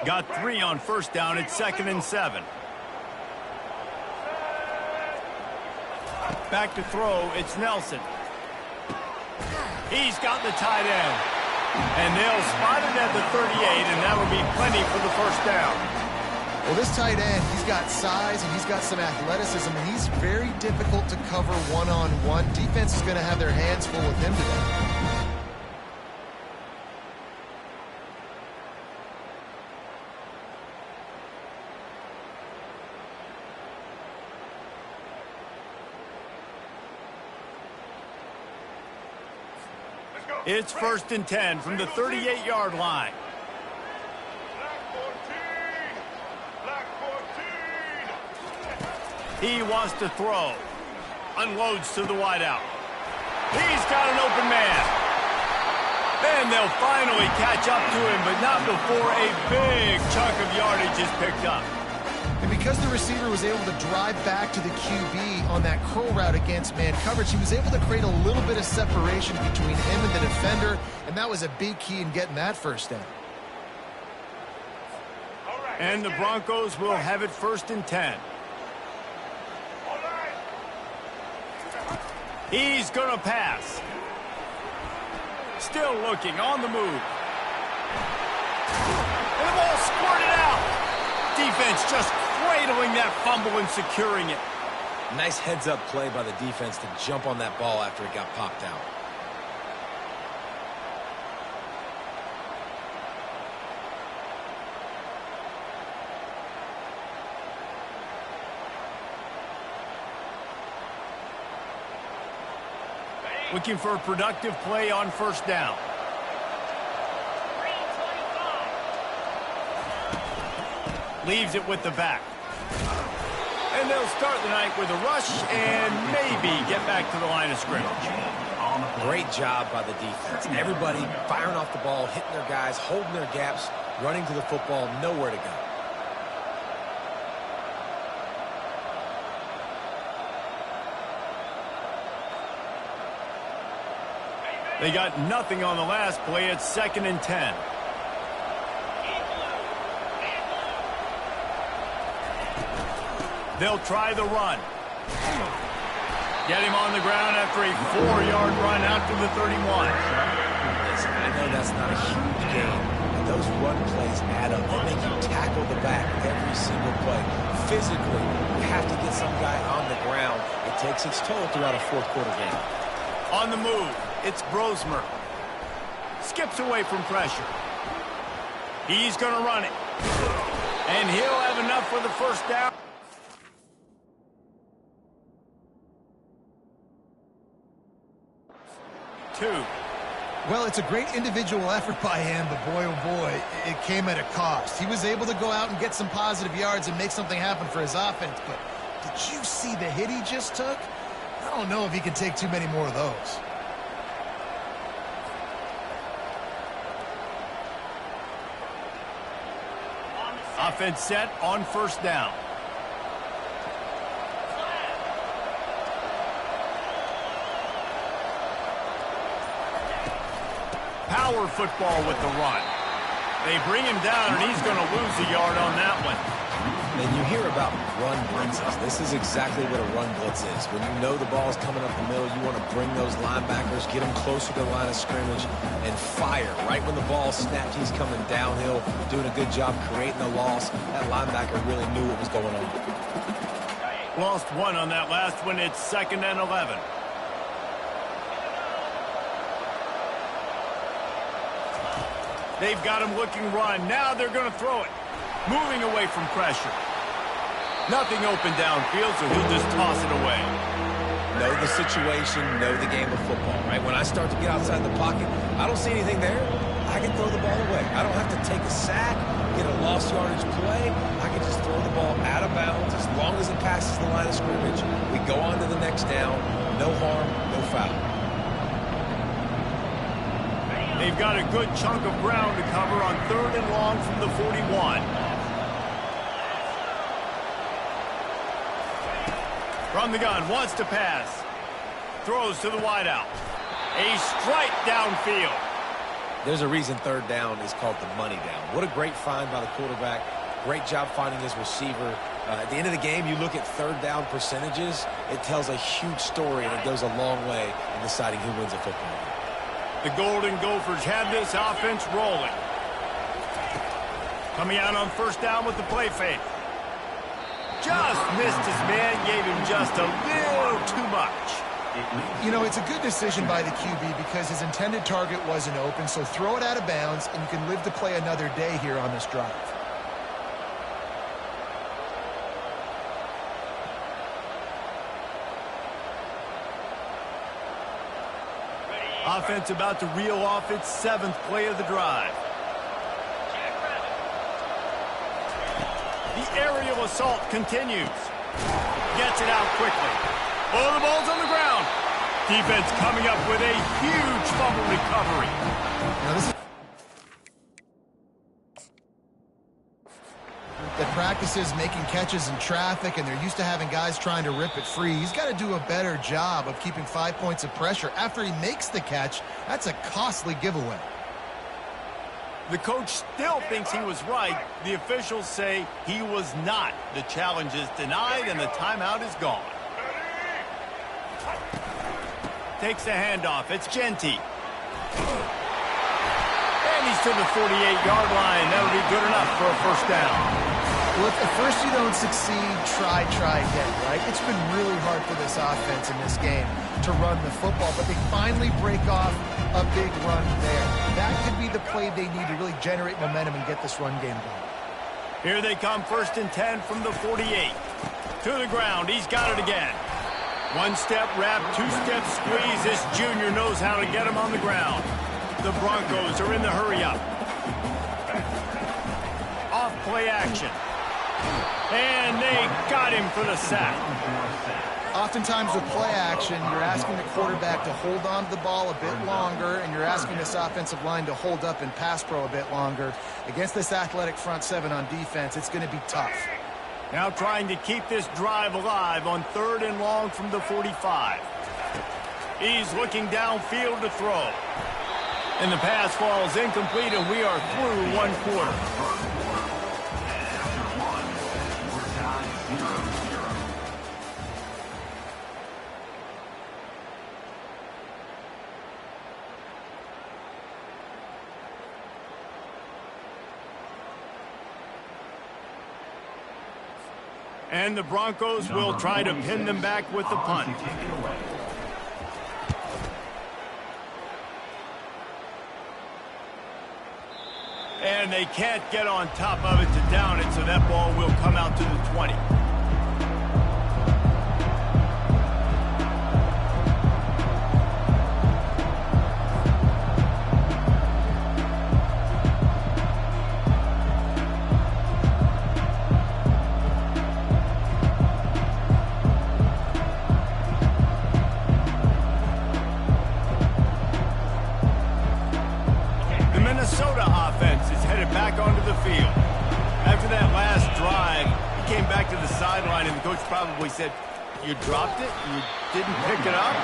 Got 3 on first down. It's 2nd and 7. Back to throw. It's Nelson. He's got the tight end. And they'll spot it at the 38, and that will be plenty for the first down. Well, this tight end, he's got size and he's got some athleticism, and he's very difficult to cover one-on-one. Defense is going to have their hands full with him today. It's 1st and 10 from the 38-yard line. He wants to throw. Unloads to the wideout. He's got an open man. And they'll finally catch up to him, but not before a big chunk of yardage is picked up. And because the receiver was able to drive back to the QB on that curl route against man coverage, he was able to create a little bit of separation between him and the defender, and that was a big key in getting that first down. And the Broncos will have it 1st and 10. He's going to pass. Still looking, on the move. And the ball squirted out. Defense just cradling that fumble and securing it. Nice heads-up play by the defense to jump on that ball after it got popped out. Looking for a productive play on first down. Leaves it with the back. And they'll start the night with a rush and maybe get back to the line of scrimmage. Great job by the defense. Everybody firing off the ball, hitting their guys, holding their gaps, running to the football, nowhere to go. They got nothing on the last play. It's 2nd and 10. They'll try the run. Get him on the ground after a 4-yard run out to the 31. Listen, I know that's not a huge game, but those run plays add up. They make you tackle the back every single play. Physically, you have to get some guy on the ground. It takes its toll throughout a fourth-quarter game. On the move, it's Brosmer. Skips away from pressure. He's going to run it. And he'll have enough for the first down. Well, it's a great individual effort by him, but boy, oh boy, it came at a cost. He was able to go out and get some positive yards and make something happen for his offense, but did you see the hit he just took? I don't know if he can take too many more of those. Offense set on first down. Power football with the run. They bring him down, and he's going to lose a yard on that one. And you hear about run blitzes. This is exactly what a run blitz is. When you know the ball's coming up the middle, you want to bring those linebackers, get them closer to the line of scrimmage, and fire. Right when the ball snapped, he's coming downhill, doing a good job creating a loss. That linebacker really knew what was going on. Lost one on that last one. It's 2nd and 11. They've got him looking run. Now they're going to throw it. Moving away from pressure. Nothing open downfield, so he'll just toss it away. Know the situation, know the game of football, right? When I start to get outside the pocket, I don't see anything there. I can throw the ball away. I don't have to take a sack, get a lost yardage play. I can just throw the ball out of bounds as long as it passes the line of scrimmage. We go on to the next down. No harm, no foul. They've got a good chunk of ground to cover on 3rd and long from the 41. From the gun, wants to pass. Throws to the wideout. A strike downfield. There's a reason third down is called the money down. What a great find by the quarterback. Great job finding his receiver. At the end of the game, you look at third down percentages. It tells a huge story, and it goes a long way in deciding who wins a football game. The Golden Gophers have this offense rolling. Coming out on first down with the play fake. Just missed his man, gave him just a little too much. You know, it's a good decision by the QB because his intended target wasn't open, so throw it out of bounds, and you can live to play another day here on this drive. Offense about to reel off its 7th play of the drive. The aerial assault continues. Gets it out quickly. Oh, the ball's on the ground. Defense coming up with a huge fumble recovery. Now this is that practices making catches in traffic, and they're used to having guys trying to rip it free. He's got to do a better job of keeping 5 points of pressure after he makes the catch. That's a costly giveaway. The coach still thinks he was right. The officials say he was not. The challenge is denied, and the timeout is gone. Takes the handoff. It's Genty. And he's to the 48-yard line. That'll be good enough for a first down. Well, if at first you don't succeed, try again, right? It's been really hard for this offense in this game to run the football, but they finally break off a big run there. That could be the play they need to really generate momentum and get this run game going. Here they come, 1st and 10 from the 48. To the ground. He's got it again. 1-step wrap, 2-step squeeze. This junior knows how to get him on the ground. The Broncos are in the hurry-up. Off play action. And they got him for the sack. Oftentimes with play action, you're asking the quarterback to hold on to the ball a bit longer, and you're asking this offensive line to hold up in pass pro a bit longer. Against this athletic front seven on defense, it's going to be tough. Now trying to keep this drive alive on 3rd and long from the 45. He's looking downfield to throw. And the pass falls incomplete, and we are through 1 quarter. And the Broncos will try to pin them back with the punt. And they can't get on top of it to down it, so that ball will come out to the 20. Minnesota offense is headed back onto the field. After that last drive, he came back to the sideline, and the coach probably said, "You dropped it? You didn't pick it up?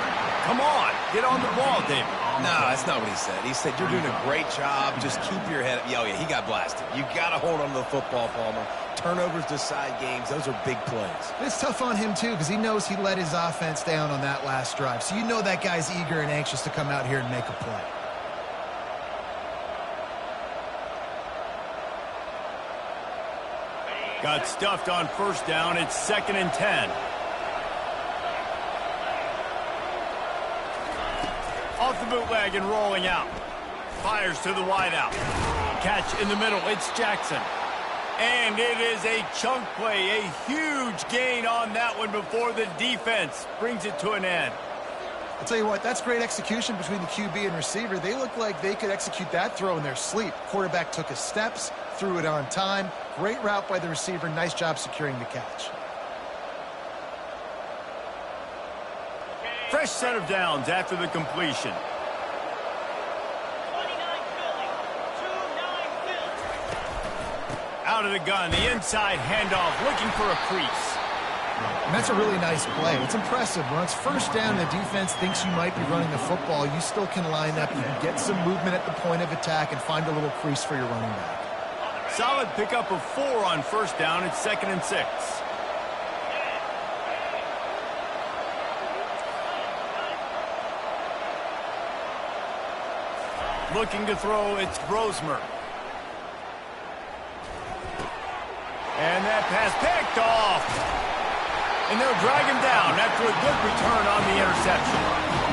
Come on, get on the ball, David." No, that's not what he said. He said, "You're doing a great job. Just keep your head up." Oh, yeah, he got blasted. You got to hold on to the football, Palmer. Turnovers decide games. Those are big plays. It's tough on him, too, because he knows he let his offense down on that last drive. So you know that guy's eager and anxious to come out here and make a play. Got stuffed on first down. It's 2nd and 10. Off the bootleg and rolling out. Fires to the wideout. Catch in the middle. It's Jackson. And it is a chunk play. A huge gain on that one before the defense brings it to an end. I'll tell you what, that's great execution between the QB and receiver. They look like they could execute that throw in their sleep. Quarterback took his steps, threw it on time. Great route by the receiver. Nice job securing the catch. Fresh set of downs after the completion. Out of the gun, the inside handoff, looking for a crease. And that's a really nice play. It's impressive. When it's first down, the defense thinks you might be running the football. You still can line up. You can get some movement at the point of attack and find a little crease for your running back. Solid pickup of 4 on first down. It's 2nd and 6. Looking to throw, it's Brosmer. And that pass picked off. And they'll drag him down after a good return on the interception.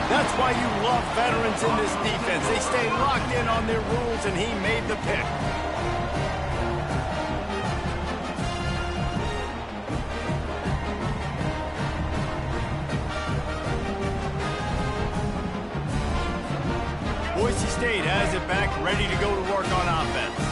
That's why you love veterans in this defense. They stay locked in on their rules, and he made the pick. Boise State has it back, ready to go to work on offense.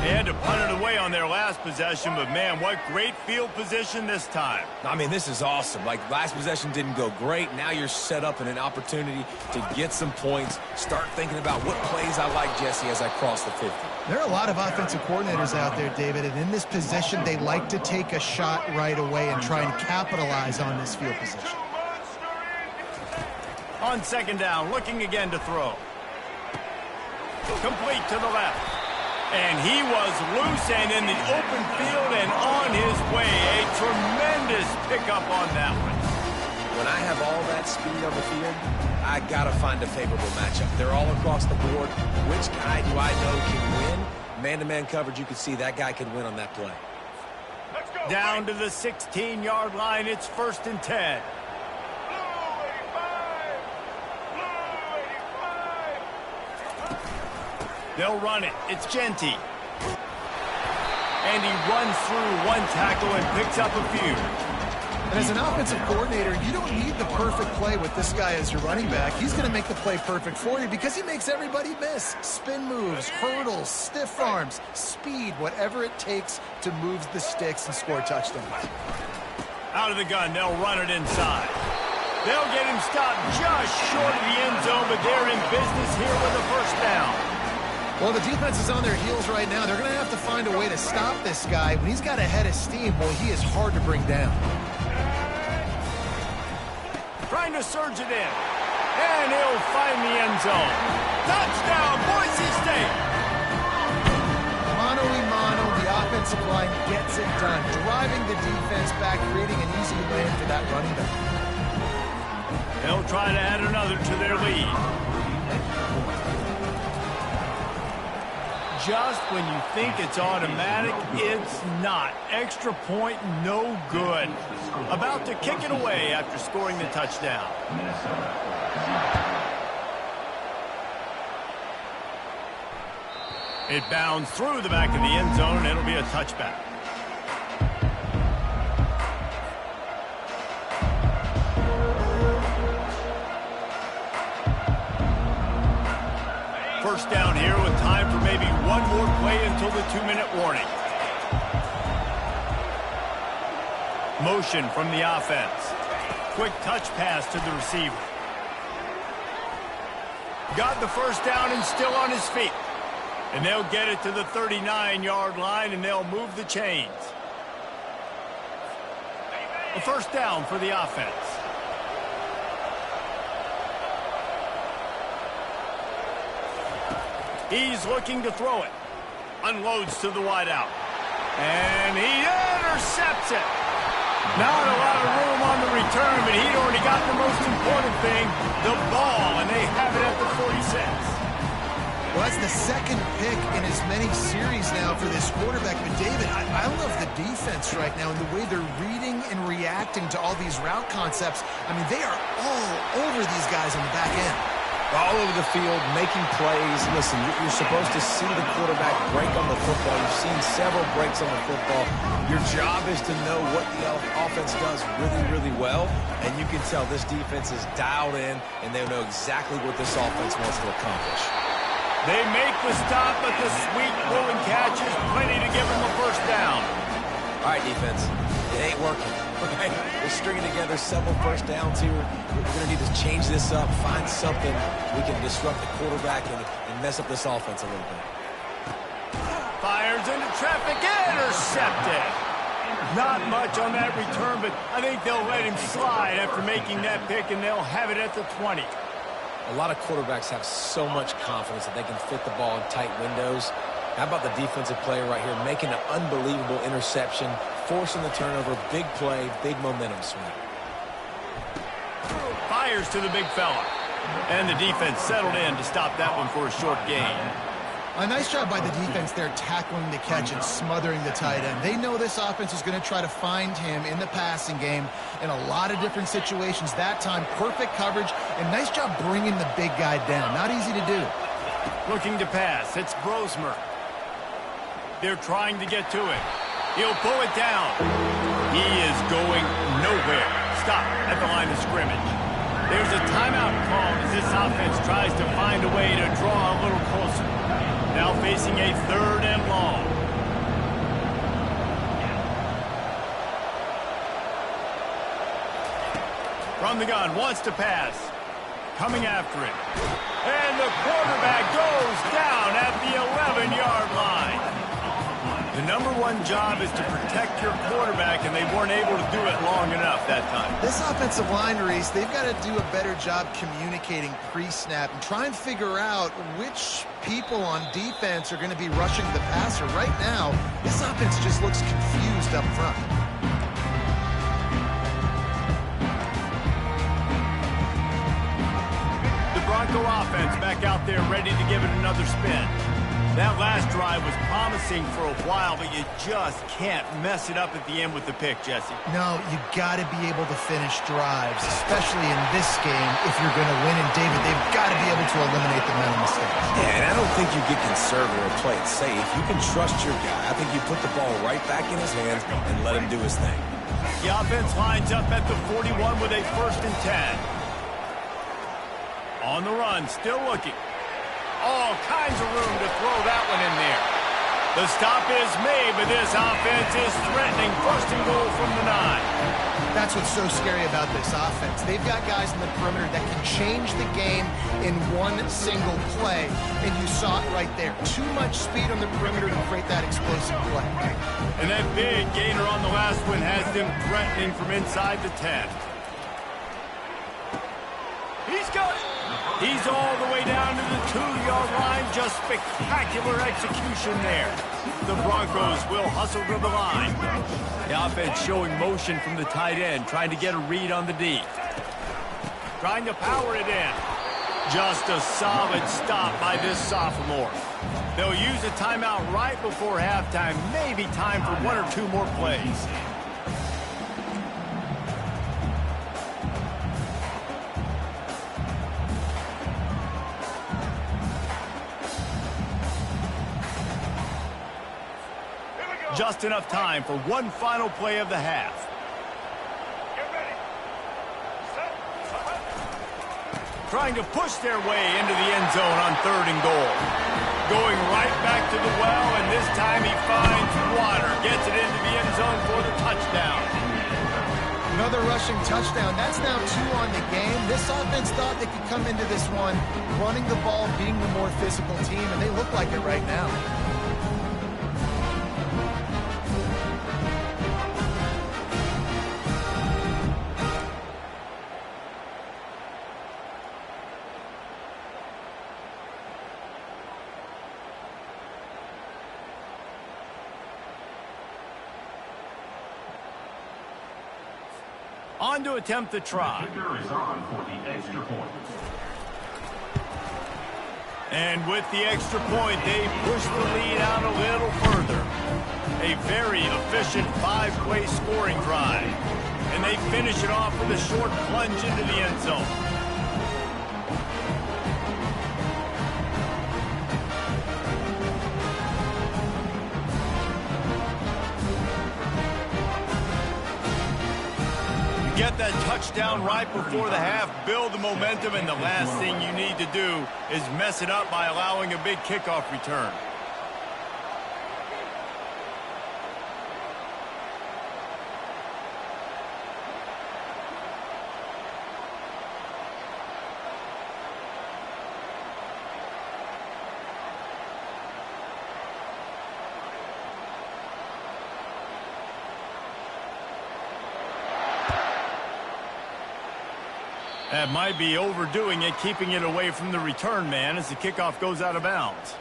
They had to punt it away on their last possession, but man, what great field position this time. I mean, this is awesome. Like, last possession didn't go great. Now you're set up in an opportunity to get some points. Start thinking about what plays I like, Jesse, as I cross the 50. There are a lot of offensive coordinators out there, David, and in this position, they like to take a shot right away and try and capitalize on this field position. On 2nd down, looking again to throw. Complete to the left. And he was loose and in the open field and on his way. A tremendous pickup on that one. When I have all that speed on the field, I got to find a favorable matchup. They're all across the board. Which guy do I know can win? Man-to-man coverage, you can see that guy can win on that play. Down to the 16-yard line. It's 1st and 10. They'll run it. It's Genty. And he runs through one tackle and picks up a few. And as an offensive coordinator, you don't need the perfect play with this guy as your running back. He's going to make the play perfect for you because he makes everybody miss. Spin moves, hurdles, stiff arms, speed, whatever it takes to move the sticks and score touchdowns. Out of the gun, they'll run it inside. They'll get him stopped just short of the end zone, but they're in business here with a first down. Well, the defense is on their heels right now. They're going to have to find a way to stop this guy. When he's got a head of steam, well, he is hard to bring down. Trying to surge it in. And he'll find the end zone. Touchdown, Boise State! Mano a mano, the offensive line gets it done. Driving the defense back, creating an easy lane for that running back. They'll try to add another to their lead. Just when you think it's automatic, it's not. Extra point, no good. About to kick it away after scoring the touchdown. It bounds through the back of the end zone, and it'll be a touchback. First down here with time for maybe one more play until the 2-minute warning. Motion from the offense. Quick touch pass to the receiver. Got the first down and still on his feet. And they'll get it to the 39-yard line, and they'll move the chains. A first down for the offense. He's looking to throw it. Unloads to the wideout. And he intercepts it. Not a lot of room on the return, but he'd already got the most important thing, the ball, and they have it at the 46. Well, that's the second pick in as many series now for this quarterback. But, David, I love the defense right now and the way they're reading and reacting to all these route concepts. I mean, they are all over these guys on the back end. All over the field, making plays. Listen, you're supposed to see the quarterback break on the football. You've seen several breaks on the football. Your job is to know what the offense does really, really well. And you can tell this defense is dialed in, and they know exactly what this offense wants to accomplish. They make the stop, but the sweet rolling catch is plenty to give them a first down. All right, defense, it ain't working. Right? We're stringing together several first downs here. We're going to need to change this up, find something we can disrupt the quarterback and mess up this offense a little bit. Fires into traffic, intercepted. Not much on that return, but I think they'll let him slide after making that pick, and they'll have it at the 20. A lot of quarterbacks have so much confidence that they can fit the ball in tight windows. How about the defensive player right here making an unbelievable interception, forcing the turnover, big play, big momentum swing. Fires to the big fella. And the defense settled in to stop that one for a short gain. A nice job by the defense there tackling the catch and smothering the tight end. They know this offense is going to try to find him in the passing game in a lot of different situations. That time, perfect coverage, and nice job bringing the big guy down. Not easy to do. Looking to pass. It's Brosmer. They're trying to get to it. He'll pull it down. He is going nowhere. Stop at the line of scrimmage. There's a timeout called as this offense tries to find a way to draw a little closer. Now facing a 3rd and long. From the gun, wants to pass. Coming after it. And the quarterback goes down at the 11-yard line. The #1 job is to protect your quarterback, and they weren't able to do it long enough that time. This offensive line, Reese, they've got to do a better job communicating pre-snap and try and figure out which people on defense are going to be rushing the passer. Right now, this offense just looks confused up front. The Bronco offense back out there ready to give it another spin. That last drive was promising for a while, but you just can't mess it up at the end with the pick, Jesse. No, you got to be able to finish drives, especially in this game if you're going to win. And, David, they've got to be able to eliminate the mental mistakes. Yeah, and I don't think you get conservative or play it safe. You can trust your guy. I think you put the ball right back in his hands and let him do his thing. The offense lines up at the 41 with a 1st and 10. On the run, still looking. All kinds of room to throw that one in there. The stop is made, but this offense is threatening 1st and goal from the 9. That's what's so scary about this offense. They've got guys in the perimeter that can change the game in one single play, and you saw it right there. Too much speed on the perimeter to create that explosive play. And that big gainer on the last one has them threatening from inside the 10. He's got it. He's all the way down to the 2-yard line. Just spectacular execution there. The Broncos will hustle to the line. The offense showing motion from the tight end, trying to get a read on the D. Trying to power it in. Just a solid stop by this sophomore. They'll use a timeout right before halftime. Maybe time for 1 or 2 more plays. Just enough time for one final play of the half. Trying to push their way into the end zone on 3rd and goal. Going right back to the well, and this time he finds water. Gets it into the end zone for the touchdown. Another rushing touchdown. That's now 2 on the game. This offense thought they could come into this one running the ball, being the more physical team, and they look like it right now. On to attempt the try. And with the extra point, they push the lead out a little further. A very efficient 5-play scoring drive. And they finish it off with a short plunge into the end zone. Get that touchdown right before the half, build the momentum, and the last thing you need to do is mess it up by allowing a big kickoff return. That might be overdoing it, keeping it away from the return man as the kickoff goes out of bounds.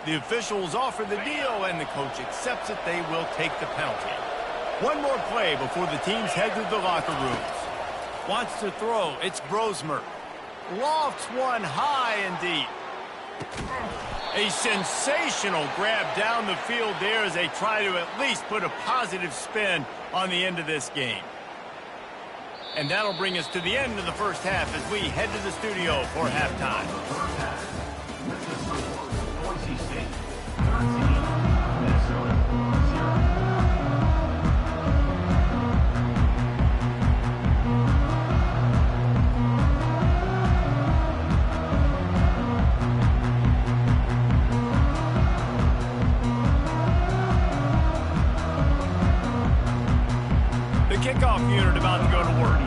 The officials offer the deal, and the coach accepts it. They will take the penalty. One more play before the teams head to the locker rooms. Wants to throw. It's Brosmer. Lofts one high and deep. A sensational grab down the field there as they try to at least put a positive spin on the end of this game. And that'll bring us to the end of the first half as we head to the studio for halftime. The kickoff unit about to go to work.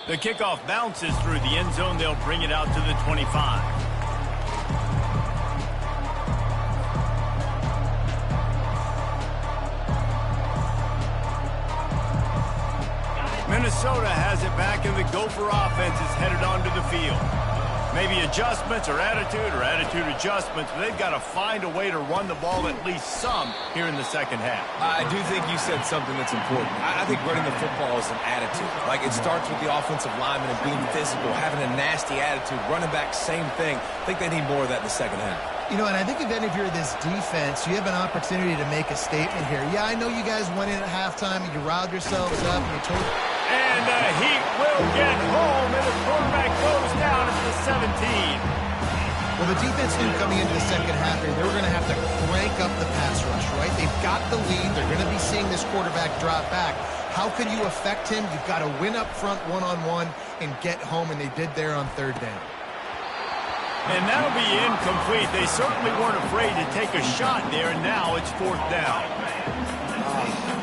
The kickoff bounces through the end zone. They'll bring it out to the 25. Minnesota has it back, and the Gopher offense is headed onto the field. Maybe adjustments or attitude adjustments, but they've got to find a way to run the ball at least some here in the second half. I do think you said something that's important. I think running the football is an attitude. Like, it starts with the offensive lineman and being physical, having a nasty attitude. Running back, same thing. I think they need more of that in the second half. You know, and I think if any of you are this defense, you have an opportunity to make a statement here. Yeah, I know you guys went in at halftime and you riled yourselves up and you told... And the Heat will get home, and the quarterback goes down at the 17. Well, the defense knew coming into the second half here, they were going to have to crank up the pass rush, right? They've got the lead. They're going to be seeing this quarterback drop back. How can you affect him? You've got to win up front one-on-one and get home, and they did there on third down. And that'll be incomplete. They certainly weren't afraid to take a shot there, and now it's fourth down.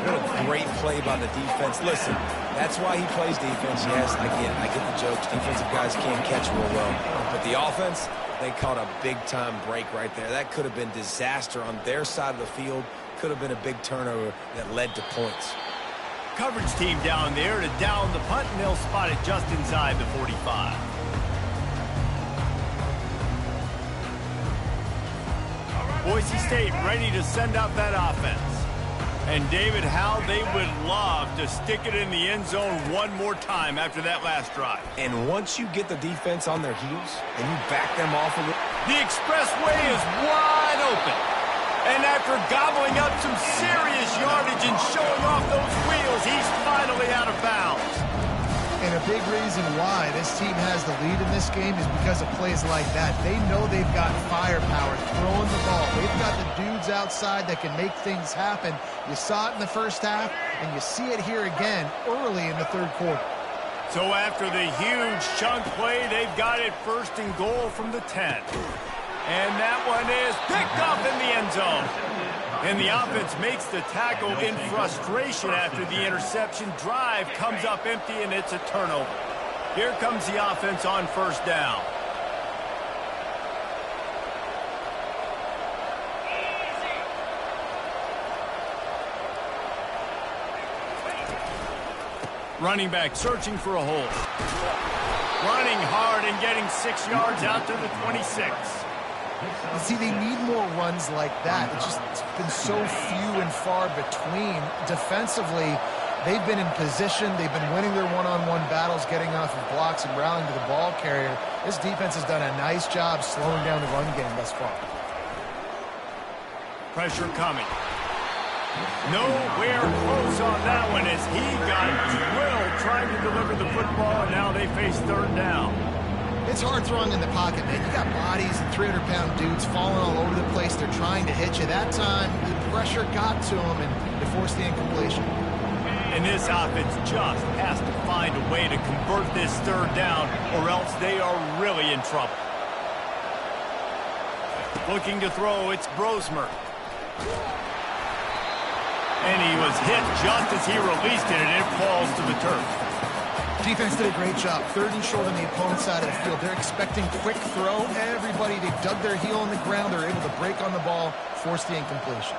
What a great play by the defense. Listen, that's why he plays defense. Yes, I get the jokes. Defensive guys can't catch real well. But the offense, they caught a big-time break right there. That could have been disaster on their side of the field. Could have been a big turnover that led to points. Coverage team down there to down the punt, and they'll spot it just inside the 45. Boise State ready to send out that offense. And David, how they would love to stick it in the end zone one more time after that last drive. And once you get the defense on their heels and you back them off a little... The expressway is wide open. And after gobbling up some serious yardage and showing off those wheels, he's finally out of bounds. And a big reason why this team has the lead in this game is because of plays like that. They know they've got firepower throwing the ball. They've got the dudes outside that can make things happen. You saw it in the first half, and you see it here again early in the third quarter. So after the huge chunk play, they've got it first and goal from the 10. And that one is picked up in the end zone. And the offense makes the tackle in frustration after the interception. Drive comes up empty, and it's a turnover. Here comes the offense on first down. Running back searching for a hole. Running hard and getting 6 yards out to the 26. You see, they need more runs like that. It's been so few and far between. Defensively, they've been in position. They've been winning their one-on-one battles, getting off of blocks and rallying to the ball carrier. This defense has done a nice job slowing down the run game thus far. Pressure coming. Nowhere close on that one as he got drilled trying to deliver the football, and now they face third down. It's hard throwing in the pocket, man. You got bodies and 300-pound dudes falling all over the place. They're trying to hit you. That time, the pressure got to them, and they forced the incompletion. And this offense just has to find a way to convert this third down, or else they are really in trouble. Looking to throw, it's Brosmer. And he was hit just as he released it, and it falls to the turf. Defense did a great job. 3rd and short on the opponent's side of the field. They're expecting quick throw. Everybody, they dug their heel in the ground. They're able to break on the ball, force the incompletion.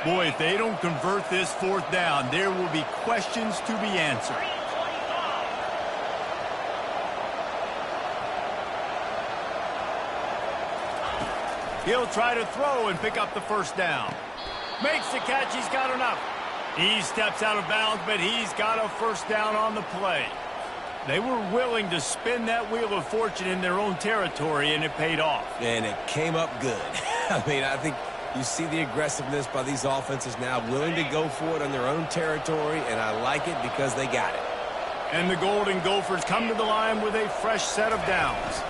Boy, if they don't convert this 4th down, there will be questions to be answered. He'll try to throw and pick up the 1st down. Makes the catch. He's got enough. He steps out of bounds, but he's got a 1st down on the play. They were willing to spin that wheel of fortune in their own territory, and it paid off. And it came up good. I mean, I think you see the aggressiveness by these offenses now, willing to go for it on their own territory, and I like it because they got it. And the Golden Gophers come to the line with a fresh set of downs.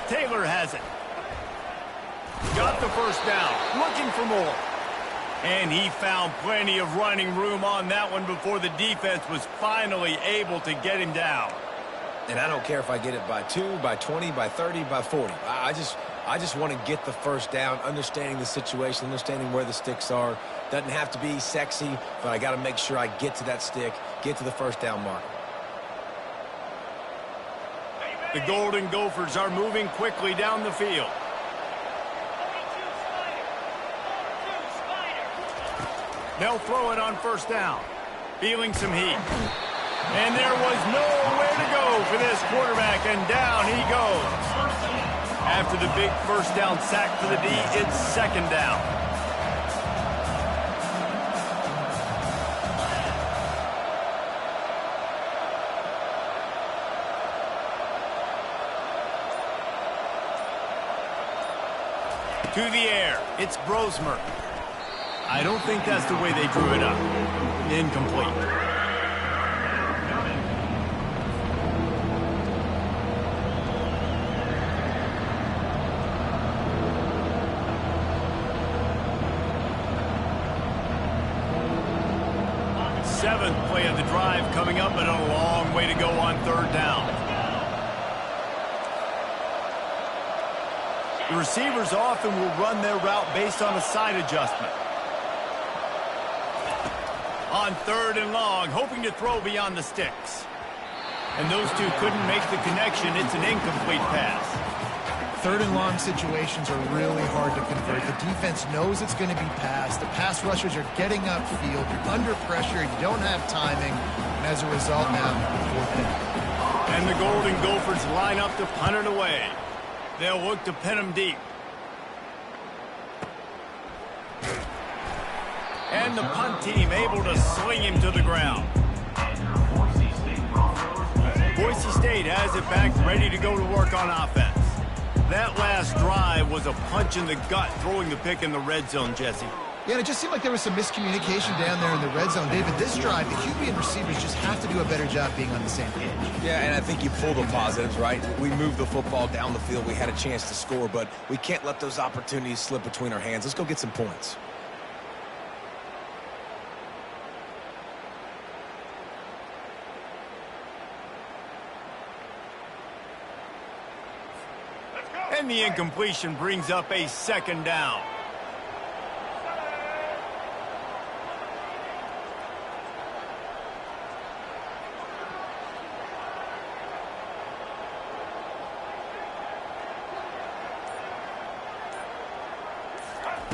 Taylor has it. Got the 1st down, looking for more. And he found plenty of running room on that one before the defense was finally able to get him down. And I don't care if I get it by 2, by 20, by 30, by 40. I just want to get the 1st down, understanding the situation, understanding where the sticks are. Doesn't have to be sexy, but I got to make sure I get to that stick, get to the 1st down mark. The Golden Gophers are moving quickly down the field. They'll throw it on 1st down. Feeling some heat. And there was nowhere to go for this quarterback, and down he goes. After the big 1st down sack for the D, it's 2nd down. To the air, it's Brosmer. I don't think that's the way they drew it up. Incomplete. Seventh play of the drive coming up, but a long way to go on 3rd down. The receivers often will run their route based on a side adjustment. On 3rd and long, hoping to throw beyond the sticks. And those two couldn't make the connection. It's an incomplete pass. 3rd and long situations are really hard to convert. The defense knows it's going to be passed. The pass rushers are getting upfield. You're under pressure. You don't have timing. And as a result now, 4th down. And the Golden Gophers line up to punt it away. They'll look to pin him deep. And the punt team able to sling him to the ground. Boise State has it back, ready to go to work on offense. That last drive was a punch in the gut, throwing the pick in the red zone, Jesse. Yeah, and it just seemed like there was some miscommunication down there in the red zone. David, this drive, the QB and receivers just have to do a better job being on the same page. Yeah, and I think you pull the positives, right? We moved the football down the field. We had a chance to score, but we can't let those opportunities slip between our hands. Let's go get some points. And the incompletion brings up a 2nd down.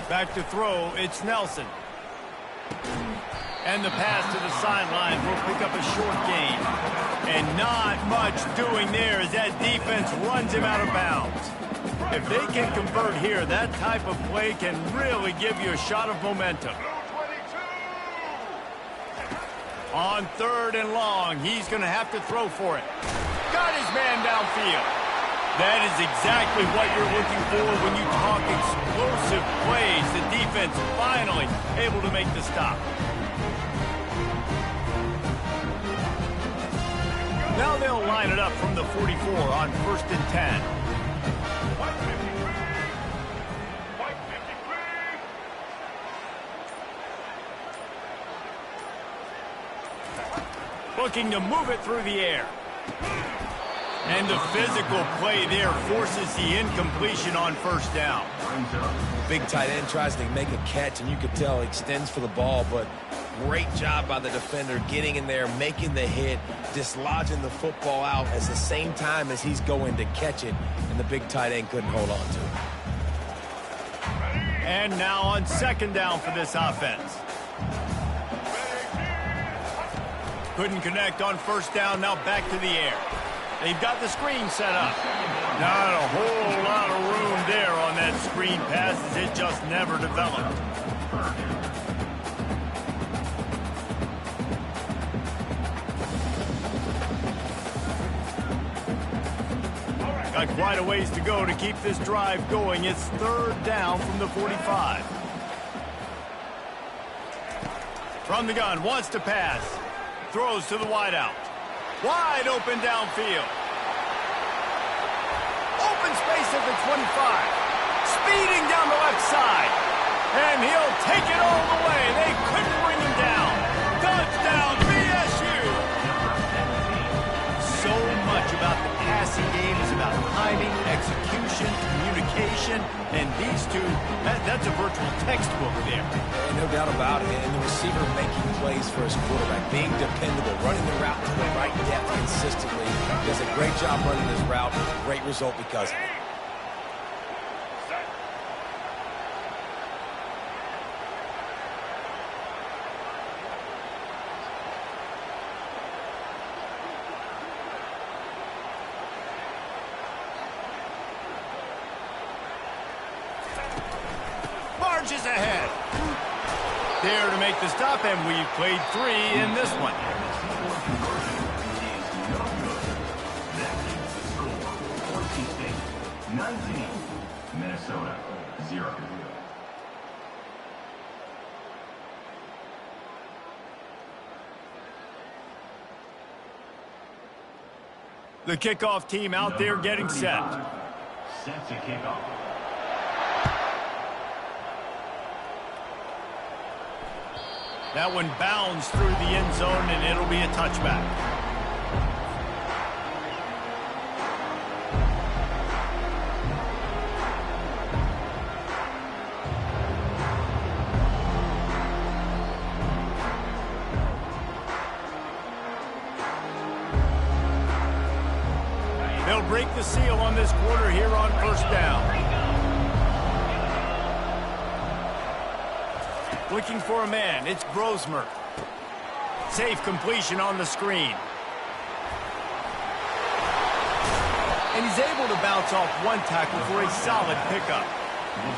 Back to throw, it's Nelson. And the pass to the sideline will pick up a short gain. And not much doing there as that defense runs him out of bounds. If they can convert here, that type of play can really give you a shot of momentum. On 3rd and long, he's going to have to throw for it. Got his man downfield. That is exactly what you're looking for when you talk explosive plays. The defense finally able to make the stop. Now they'll line it up from the 44 on 1st and 10. Looking to move it through the air. And the physical play there forces the incompletion on first down. Big tight end tries to make a catch, and you could tell he extends for the ball, but great job by the defender getting in there, making the hit, dislodging the football out at the same time as he's going to catch it, and the big tight end couldn't hold on to it. And now on second down for this offense. Couldn't connect on first down, now back to the air. They've got the screen set up. Not a whole lot of room there on that screen pass as it just never developed. Got quite a ways to go to keep this drive going. It's third down from the 45. From the gun, wants to pass. Throws to the wideout. Wide open downfield. Open space at the 25. Speeding down the left side. And he'll take it all the way. They couldn't bring him down. Touchdown, BSU. So much about the passing game is about timing, execution, communication, and these two, that's a virtual textbook there. No doubt about it. And the receiver making plays for his quarterback, being dependable, running the route to the right depth consistently. Does a great job running his route. Great result because of it. Marches ahead. There to make the stop, and we've played 3 in this one. Minnesota 0. The kickoff team out there getting set. Set to kick off. That one bounds through the end zone, and it'll be a touchback. They'll break the seal on this quarter here on first down. Looking for a man, it's Grosmer. Safe completion on the screen. And he's able to bounce off one tackle for a solid pickup.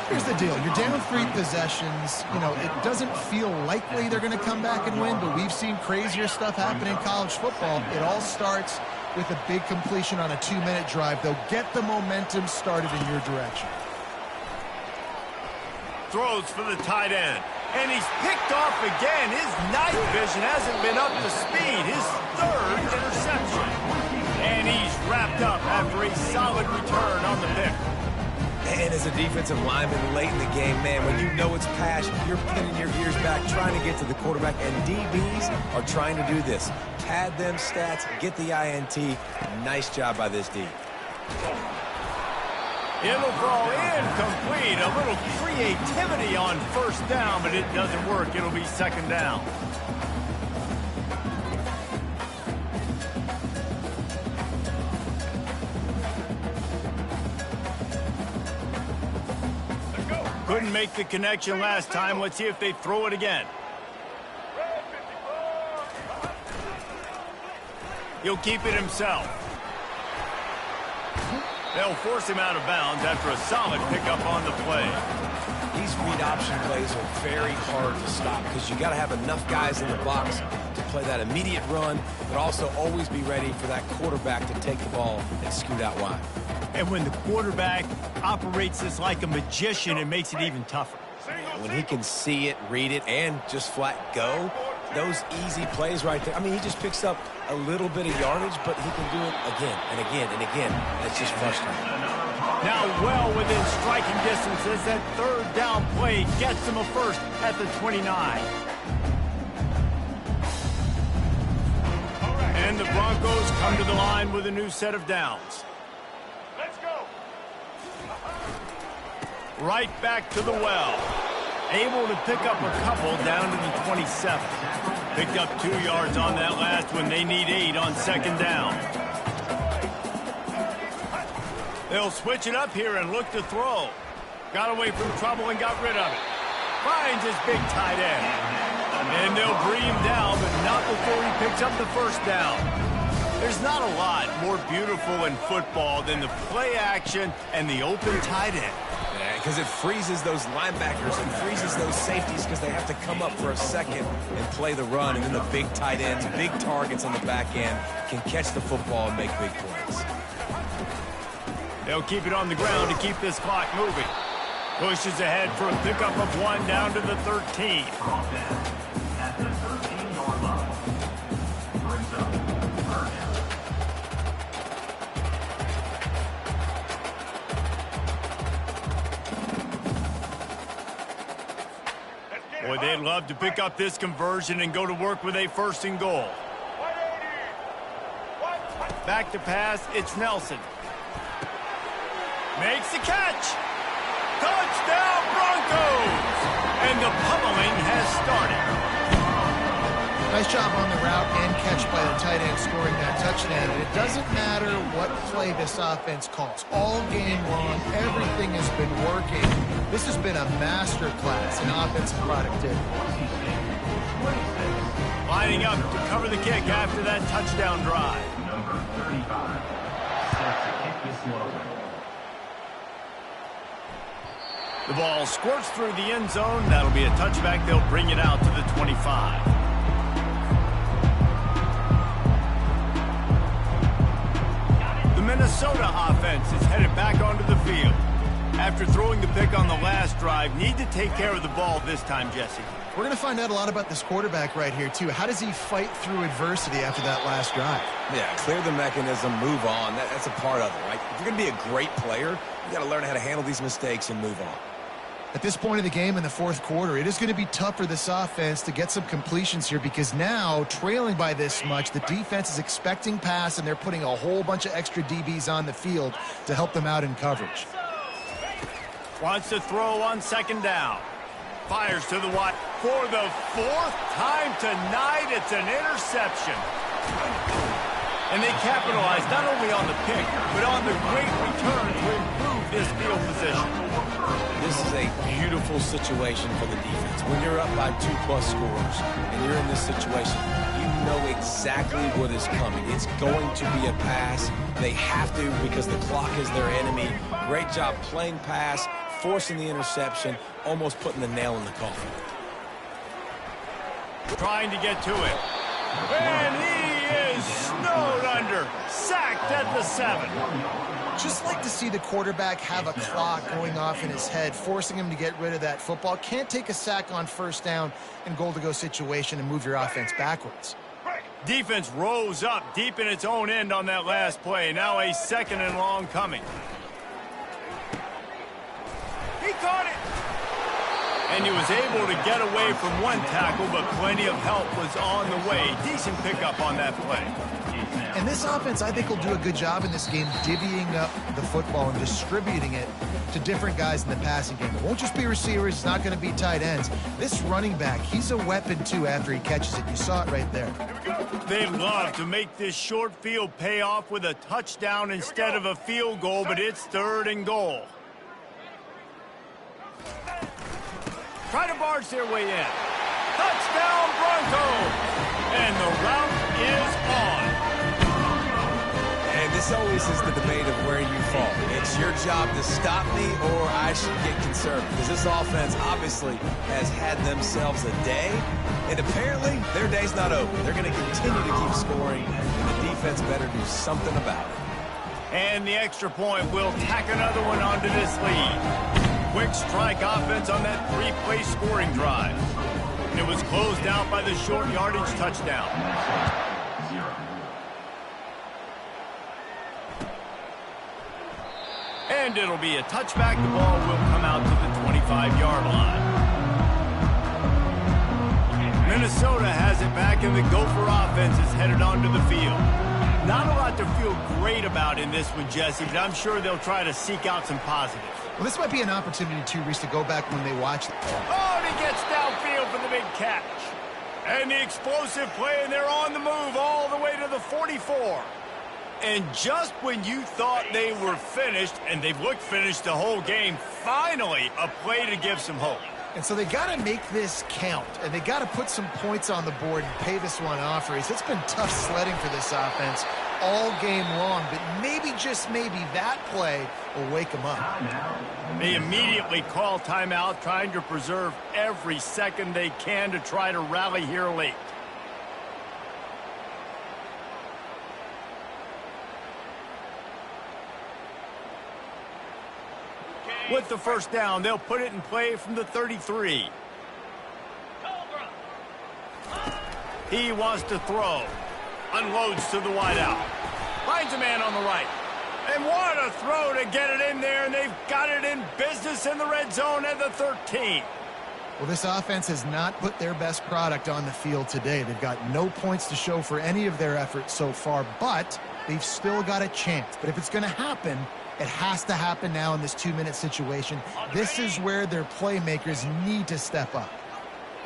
Here's the deal. You're down 3 possessions. You know, it doesn't feel likely they're going to come back and win, but we've seen crazier stuff happen in college football. It all starts with a big completion on a 2-minute drive. They'll get the momentum started in your direction. Throws for the tight end. And he's picked off again. His night vision hasn't been up to speed. His 3rd interception. And he's wrapped up after a solid return on the pick. And as a defensive lineman late in the game, man, when you know it's pass, you're pinning your ears back, trying to get to the quarterback. And DBs are trying to do this. Pad them stats, get the INT. Nice job by this D. It'll fall incomplete. A little creativity on first down, but it doesn't work. It'll be second down. Couldn't make the connection last time. Let's see if they throw it again. He'll keep it himself. They'll force him out of bounds after a solid pickup on the play. These read option plays are very hard to stop because you got to have enough guys in the box to play that immediate run, but also always be ready for that quarterback to take the ball and scoot out wide. And when the quarterback operates this like a magician, it makes it even tougher. When he can see it, read it, and just flat go, those easy plays right there. I mean, he just picks up a little bit of yardage, but he can do it again and again and again. That's just frustrating. Now well within striking distance as that third down play gets him a first at the 29. And the Broncos come to the line with a new set of downs. Let's go. Right back to the well. Able to pick up a couple down to the 27. Picked up 2 yards on that last one. They need 8 on second down. They'll switch it up here and look to throw. Got away from trouble and got rid of it. Finds his big tight end. And they'll bring him down, but not before he picks up the first down. There's not a lot more beautiful in football than the play action and the open tight end. Yeah, because it freezes those linebackers and freezes those safeties because they have to come up for a second and play the run. And then the big tight ends, big targets on the back end can catch the football and make big plays. They'll keep it on the ground to keep this clock moving. Pushes ahead for a pickup of 1 down to the 13. At the 13-yard line. Brings up third down. Boy, they'd love to pick up this conversion and go to work with a 1st and goal. 180. Back to pass, it's Nelson. Makes the catch. Touchdown, Broncos! And the pummeling has started. Nice job on the route and catch by the tight end scoring that touchdown. And it doesn't matter what play this offense calls. All game long, everything has been working. This has been a master class in offensive productivity. Lining up to cover the kick after that touchdown drive. Number 35. Set to kick this one. The ball squirts through the end zone. That'll be a touchback. They'll bring it out to the 25. The Minnesota offense is headed back onto the field. After throwing the pick on the last drive, need to take care of the ball this time, Jesse. We're going to find out a lot about this quarterback right here, too. How does he fight through adversity after that last drive? Yeah, clear the mechanism, move on. That's a part of it, right? If you're going to be a great player, you got to learn how to handle these mistakes and move on. At this point of the game in the 4th quarter, it is going to be tough for this offense to get some completions here because now, trailing by this much, the defense is expecting pass and they're putting a whole bunch of extra DBs on the field to help them out in coverage. Wants to throw on second down. Fires to the wide. For the 4th time tonight, it's an interception. And they capitalize not only on the pick, but on the great return to improve this field position. This is a beautiful situation for the defense. When you're up by 2+ scores and you're in this situation, you know exactly what is coming. It's going to be a pass. They have to because the clock is their enemy. Great job playing pass, forcing the interception, almost putting the nail in the coffin. Trying to get to it. And he is snowed under. Sacked at the 7. Just like to see the quarterback have a clock going off in his head, forcing him to get rid of that football. Can't take a sack on 1st down and goal-to-go situation and move your offense backwards. Defense rose up deep in its own end on that last play. Now a 2nd and long coming. He caught it. And he was able to get away from one tackle, but plenty of help was on the way. Decent pickup on that play. And this offense, I think, will do a good job in this game divvying up the football and distributing it to different guys in the passing game. It won't just be receivers. It's not going to be tight ends. This running back, he's a weapon, too, after he catches it. You saw it right there. They love to make this short field pay off with a touchdown instead of a field goal, but it's 3rd and goal. Try to barge their way in. Touchdown, Broncos! And the route is on. And this always is the debate of where you fall. It's your job to stop me or I should get concerned. Because this offense obviously has had themselves a day. And apparently their day's not over. They're going to continue to keep scoring. And the defense better do something about it. And the extra point will tack another one onto this lead. Quick strike offense on that 3-play scoring drive. And it was closed out by the short yardage touchdown. And it'll be a touchback. The ball will come out to the 25-yard line. Minnesota has it back, and the Gopher offense is headed onto the field. Not a lot to feel great about in this one, Jesse, but I'm sure they'll try to seek out some positives. Well, this might be an opportunity, too, Reese, to go back when they watch it. Oh, and he gets downfield for the big catch. And the explosive play, and they're on the move all the way to the 44. And just when you thought they were finished, and they've looked finished the whole game, finally a play to give some hope. And so they got to make this count, and they got to put some points on the board and pay this one off, Reese. It's been tough sledding for this offense all game long, but maybe, just maybe, that play will wake them up. They immediately call timeout, trying to preserve every second they can to try to rally here late. With the first down, they'll put it in play from the 33. He wants to throw. Unloads to the wideout. Finds a man on the right. And what a throw to get it in there, and they've got it in business in the red zone at the 13. Well, this offense has not put their best product on the field today. They've got no points to show for any of their efforts so far, but they've still got a chance. But if it's going to happen, it has to happen now in this 2-minute situation. This is where their playmakers need to step up.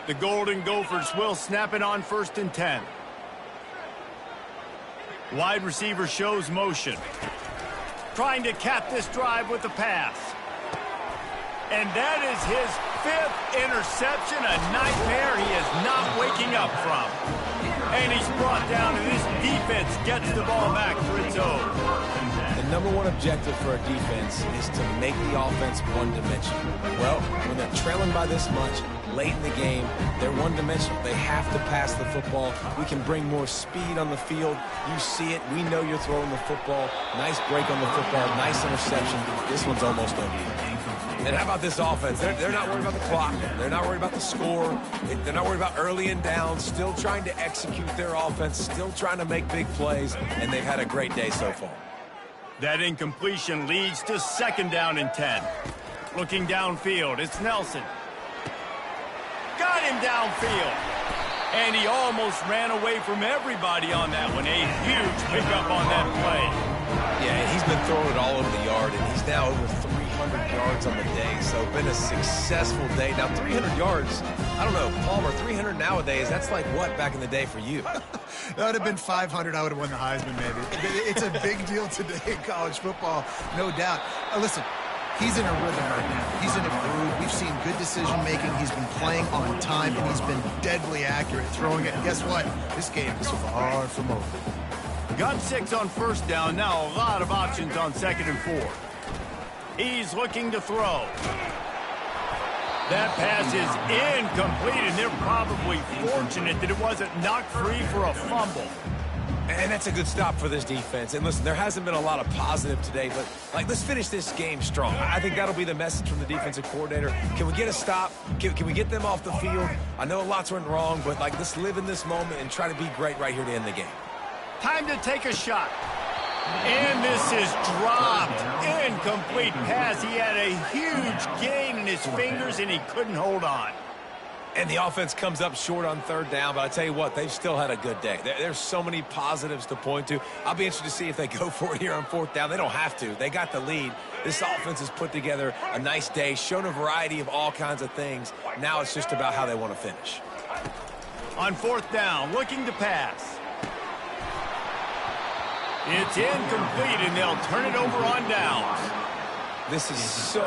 The Golden Gophers will snap it on 1st and 10. Wide receiver shows motion. Trying to cap this drive with the pass. And that is his 5th interception, a nightmare he is not waking up from. And he's brought down, and this defense gets the ball back for its own. The number one objective for a defense is to make the offense one-dimensional. Well, when they're trailing by this much, late in the game, they're one-dimensional. They have to pass the football. We can bring more speed on the field. You see it. We know you're throwing the football. Nice break on the football. Nice interception. This one's almost over. And how about this offense? They're not worried about the clock. They're not worried about the score. They're not worried about early and down. Still trying to execute their offense. Still trying to make big plays. And they've had a great day so far. That incompletion leads to 2nd down and 10. Looking downfield, it's Nelson. Got him downfield. And he almost ran away from everybody on that one. A huge pickup on that play. Yeah, he's been throwing it all over the yard, and he's now over 300 yards on the day. So been a successful day. Now 300 yards, I don't know, Palmer, 300 nowadays, that's like what back in the day for you? That would have been 500. I would have won the Heisman, maybe. It's a big deal today in college football, no doubt. Listen, he's in a rhythm right now. He's in a groove. We've seen good decision-making. He's been playing on time, and he's been deadly accurate throwing it. And guess what? This game is far from over. Got 6 on 1st down. Now a lot of options on 2nd and 4. He's looking to throw. That pass is incomplete, and they're probably fortunate that it wasn't knocked free for a fumble. And that's a good stop for this defense. And listen, there hasn't been a lot of positive today, but let's finish this game strong. I think that'll be the message from the defensive coordinator. Can we get a stop? Can we get them off the field? I know lots went wrong, but let's live in this moment and try to be great right here to end the game. Time to take a shot. And this is dropped. Incomplete pass. He had a huge gain in his fingers, and he couldn't hold on. And the offense comes up short on 3rd down, but I tell you what, they've still had a good day. There's so many positives to point to. I'll be interested to see if they go for it here on 4th down. They don't have to. They got the lead. This offense has put together a nice day, shown a variety of all kinds of things. Now it's just about how they want to finish. On 4th down, looking to pass. It's incomplete, and they'll turn it over on downs. This is so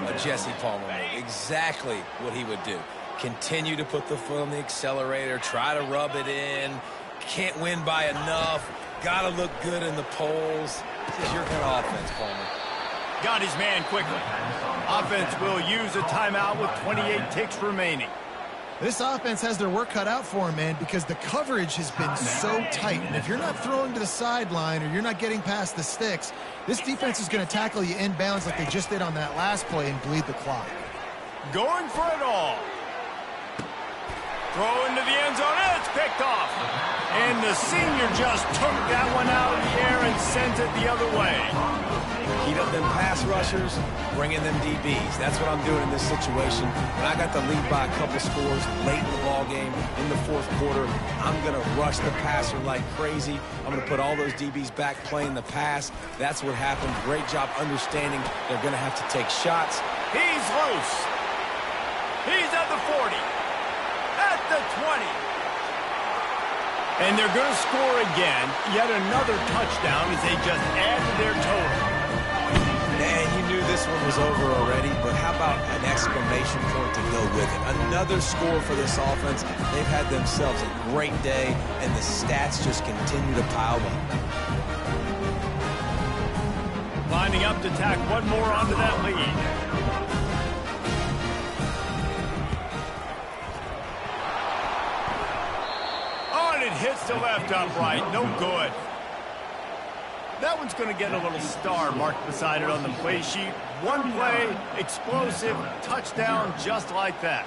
a Jesse Palmer move. Exactly what he would do. Continue to put the foot on the accelerator, try to rub it in. Can't win by enough. Got to look good in the polls. This is your kind of offense, Palmer. Got his man quickly. Offense will use a timeout with 28 ticks remaining. This offense has their work cut out for them, man, because the coverage has been so tight. And if you're not throwing to the sideline or you're not getting past the sticks, this defense is going to tackle you inbounds like they just did on that last play and bleed the clock. Going for it all. Throw into the end zone. It's picked off. And the senior just took that one out of the air and sends it the other way. Heat up them pass rushers, bring in them DBs. That's what I'm doing in this situation. When I got the lead by a couple scores late in the ball game, in the fourth quarter, I'm going to rush the passer like crazy. I'm going to put all those DBs back playing the pass. That's what happened. Great job understanding they're going to have to take shots. He's loose. He's at the 40. At the 20. And they're going to score again. Yet another touchdown as they just add to their total. And you knew this one was over already, but how about an exclamation point to go with it? Another score for this offense. They've had themselves a great day, and the stats just continue to pile up. Lining up to tack one more onto that lead. Oh, and it hits the left upright. No good. That one's going to get a little star marked beside it on the play sheet. One play, explosive, touchdown, just like that.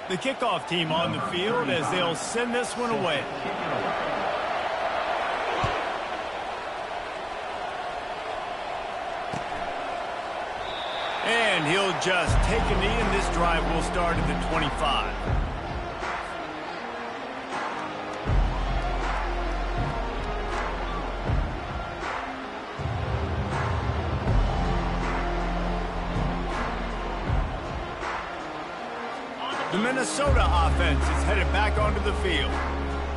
The kickoff team on the field as they'll send this one away. And he'll just take a knee, and this drive will start at the 25. The Minnesota offense is headed back onto the field.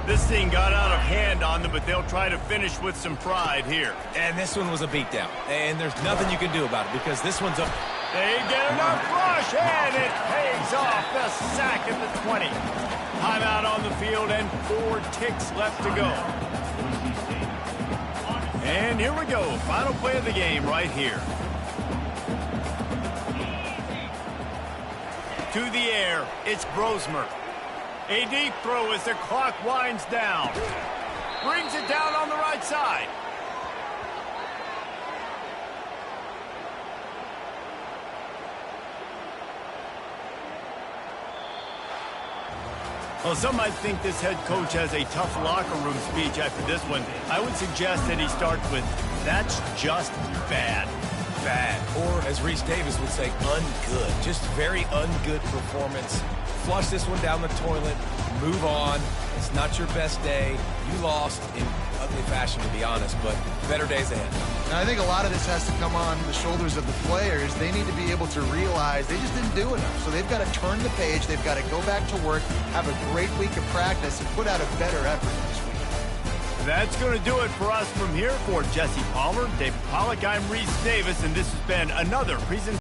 This thing got out of hand on them, but they'll try to finish with some pride here. And this one was a beatdown. And there's nothing you can do about it because this one's a... They get enough rush, and it pays off. The sack at the 20. Timeout on the field, and 4 ticks left to go. And here we go. Final play of the game right here. To the air, it's Brosmer. A deep throw as the clock winds down. Brings it down on the right side. Well, some might think this head coach has a tough locker room speech after this one. I would suggest that he starts with, "That's just bad." Bad. Or, as Reese Davis would say, ungood. Just very ungood performance. Flush this one down the toilet. Move on. It's not your best day. You lost in ugly fashion, to be honest, but better days ahead. And I think a lot of this has to come on the shoulders of the players. They need to be able to realize they just didn't do enough. So they've got to turn the page. They've got to go back to work, have a great week of practice, and put out a better effort this week. That's going to do it for us from here. For Jesse Palmer, David Pollack, I'm Reese Davis, and this has been another presentation.